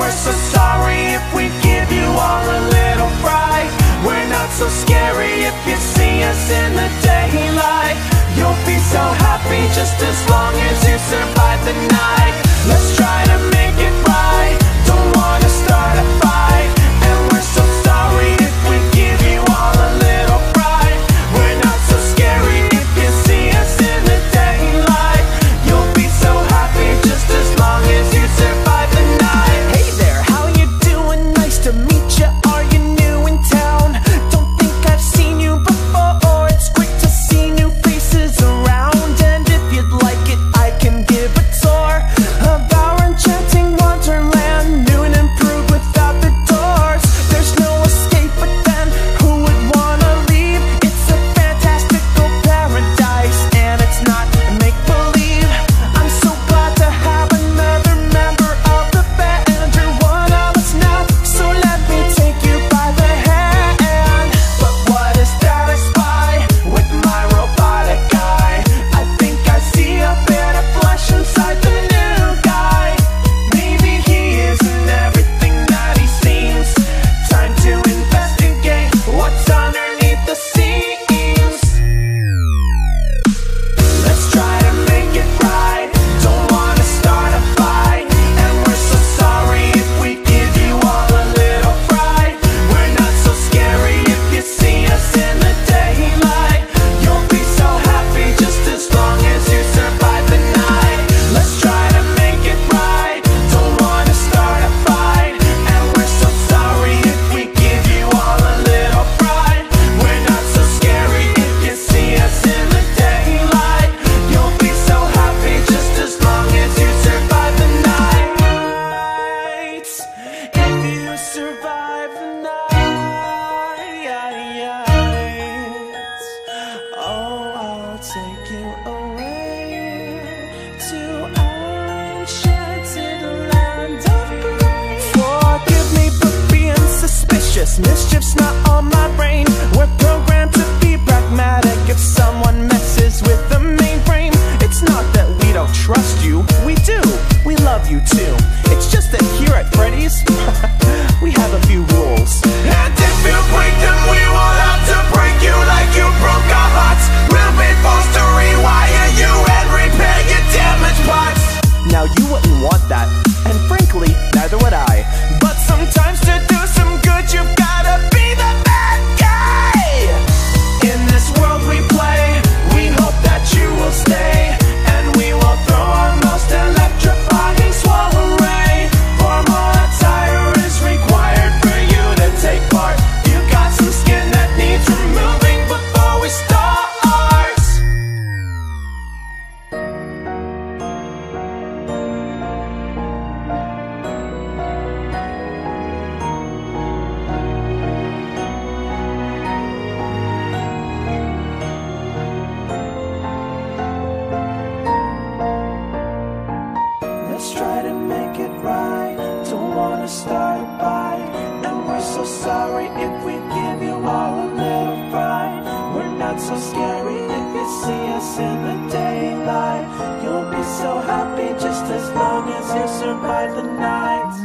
we're so sorry if we give you all a little fright. We're not so scary if you see us in the daylight. You'll be so happy just as long as you survive the night. Let's try to make it right, don't wanna start a fight. And we're so sorry if we give you all a little fright. We're not so scary if you see us in the daylight. You'll be so happy just as long as you survive the night. Hey there, how you doing? Nice to meet you. Are you new in town? Don't think I've seen you before. It's great to see new faces around. And if you'd like it, I can give a tour of our enchanting wonderland, new and improved without the doors. There's no escape, but then who would wanna leave? It's a fantastical paradise, and it's not make-believe. I'm so glad to have another member of the band. You're one of us now, so let me take you by the hand. But what is that I spy with my robotic eye? I think I see a bit of flesh inside the new guy. Maybe he isn't everything that he seems. Time to investigate what's underneath the scenes. Let's try to make it right, don't wanna start a fight. And we're so sorry if we give you all a little fright. We're not so scary if you see us in the daylight. You'll be so happy just as long as you survive the night. Let's try to make it right, don't wanna start a fight. And we're so sorry if we give you all a little fright. We're not so scary if you see us in the daylight. You'll be so happy just as long as you survive the night. If you survive the night, oh, I'll take you away to our enchanted land of grace. Forgive me for being suspicious, mischief's not on my brain. We're programmed to be pragmatic. If someone messes with the main frame, it's not that we don't trust you, we do, we love you too. It's just that here at Freddy's, we have a few rules. And if you break them, we will have to break you like you broke our hearts. We'll be forced to rewire you and repair your damaged parts. Now you wouldn't want that, and frankly, neither would I. But sometimes to do some good, you've gotta be the bad guy. In this world we play, we hope that you will stay. And we will throw our most electrifying soiree. For more attire is required for you to take part. You got some skin that needs removing before we start. Let's try to make it right, don't wanna start a fight. And we're so sorry if we give you all a little fright. We're not so scary if you see us in the daylight. You'll be so happy just as long as you survive the night.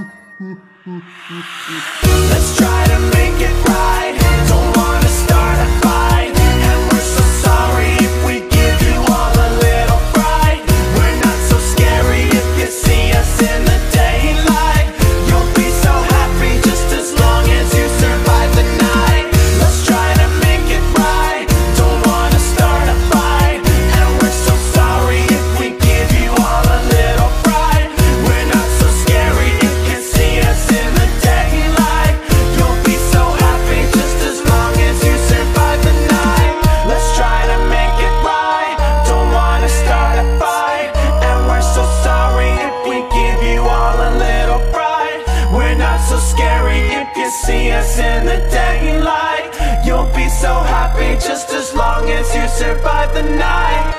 Let's try to make it right, don't wanna start a fight. And we're so sorry if we give you all a little fright. We're not so scary if you see us in the daylight. You'll be so happy just as long as you survive the night. Let's try to make it right, don't wanna start a fight. And we're so sorry if we give you all a little fright. We're not so scary if you see us in the daylight. You'll be so happy just as long as you survive the night. Let's try to make it right, don't wanna start a fight. And we're so sorry if we give you all a little fright. We're not so scary if you see us in the daylight. You'll be so happy just as long as you survive the night.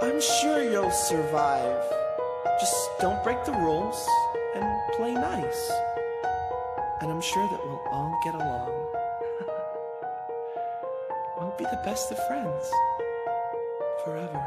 I'm sure you'll survive. Just don't break the rules and play nice. And I'm sure that we'll all get along. We'll be the best of friends forever.